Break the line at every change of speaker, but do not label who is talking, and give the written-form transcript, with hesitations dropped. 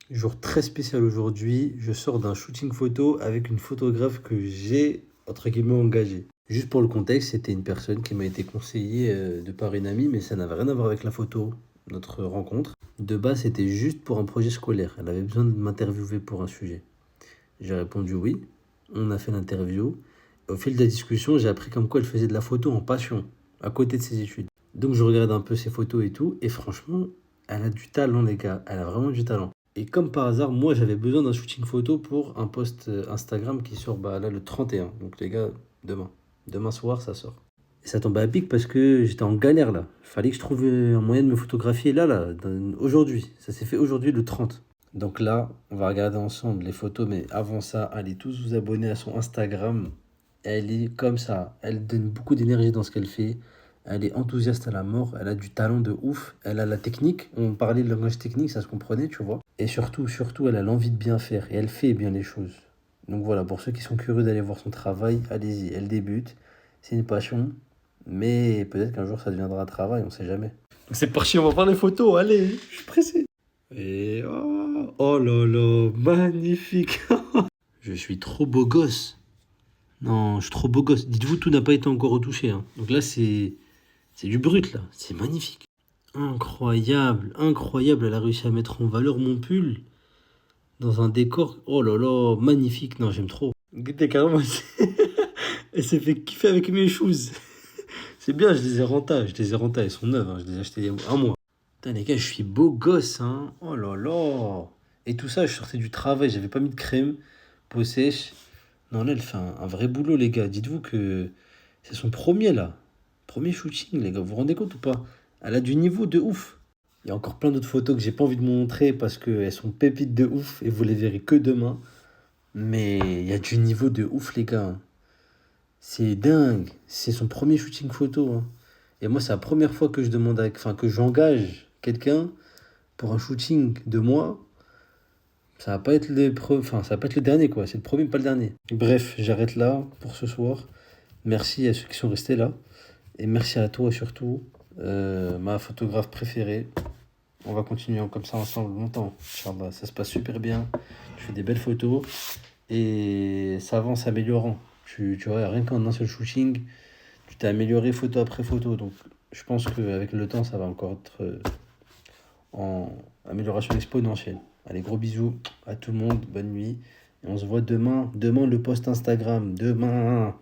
Jour très spécial aujourd'hui, je sors d'un shooting photo avec une photographe que j'ai, entre guillemets, engagée. Juste pour le contexte, c'était une personne qui m'a été conseillée de par une amie, mais ça n'avait rien à voir avec la photo, notre rencontre. De base, c'était juste pour un projet scolaire. Elle avait besoin de m'interviewer pour un sujet. J'ai répondu oui. On a fait l'interview. Au fil de la discussion, j'ai appris comme quoi elle faisait de la photo en passion, à côté de ses études. Donc je regarde un peu ses photos et tout, et franchement, elle a du talent, les gars. Elle a vraiment du talent. Et comme par hasard, moi j'avais besoin d'un shooting photo pour un post Instagram qui sort bah, là le 31. Donc les gars, demain. Demain soir, ça sort. Et ça tombait à pic parce que j'étais en galère là. Il fallait que je trouve un moyen de me photographier aujourd'hui. Ça s'est fait aujourd'hui le 30. Donc là, on va regarder ensemble les photos, mais avant ça, allez tous vous abonner à son Instagram. Elle est comme ça. Elle donne beaucoup d'énergie dans ce qu'elle fait. Elle est enthousiaste à la mort. Elle a du talent de ouf. Elle a la technique. On parlait de langage technique, ça se comprenait, tu vois. Et surtout, elle a l'envie de bien faire. Et elle fait bien les choses. Donc voilà, pour ceux qui sont curieux d'aller voir son travail, allez-y. Elle débute. C'est une passion. Mais peut-être qu'un jour ça deviendra un travail, on sait jamais. C'est parti, on va voir les photos. Allez, je suis pressé. Et oh là là, magnifique. Je suis trop beau gosse. Non, je suis trop beau gosse. Dites-vous, tout n'a pas été encore retouché, hein. Donc là, c'est du brut, là. C'est magnifique. Incroyable, incroyable. Elle a réussi à mettre en valeur mon pull dans un décor. Oh là là, magnifique. Non, j'aime trop. Écoutez, carrément, elle s'est fait kiffer avec mes shoes. C'est bien, je les ai rentas. Je les ai rentas, elles sont neuves, hein. Je les ai achetées il y a un mois. Putain, les gars, je suis beau gosse, hein. Oh là là. Et tout ça, je sortais du travail, j'avais pas mis de crème, peau sèche. Non, là, elle fait un vrai boulot, les gars. Dites-vous que c'est son premier, là. Premier shooting, les gars. Vous vous rendez compte ou pas? Elle a du niveau de ouf. Il y a encore plein d'autres photos que j'ai pas envie de vous montrer parce qu'elles sont pépites de ouf et vous les verrez que demain. Mais il y a du niveau de ouf, les gars. C'est dingue. C'est son premier shooting photo, hein. Et moi, c'est la première fois que je demande, enfin, que j'engage quelqu'un pour un shooting de moi. Ça va pas être enfin, ça va pas être le dernier, quoi. C'est le premier, pas le dernier. Bref, j'arrête là pour ce soir. Merci à ceux qui sont restés là. Et merci à toi surtout, ma photographe préférée. On va continuer comme ça ensemble longtemps. Inch'Allah, ça se passe super bien. Je fais des belles photos et ça avance améliorant. Tu vois, rien qu'en un seul shooting, tu t'es amélioré photo après photo. Donc, je pense qu'avec le temps, ça va encore être en amélioration exponentielle. Allez, gros bisous à tout le monde. Bonne nuit. Et on se voit demain. Demain, le post Instagram. Demain.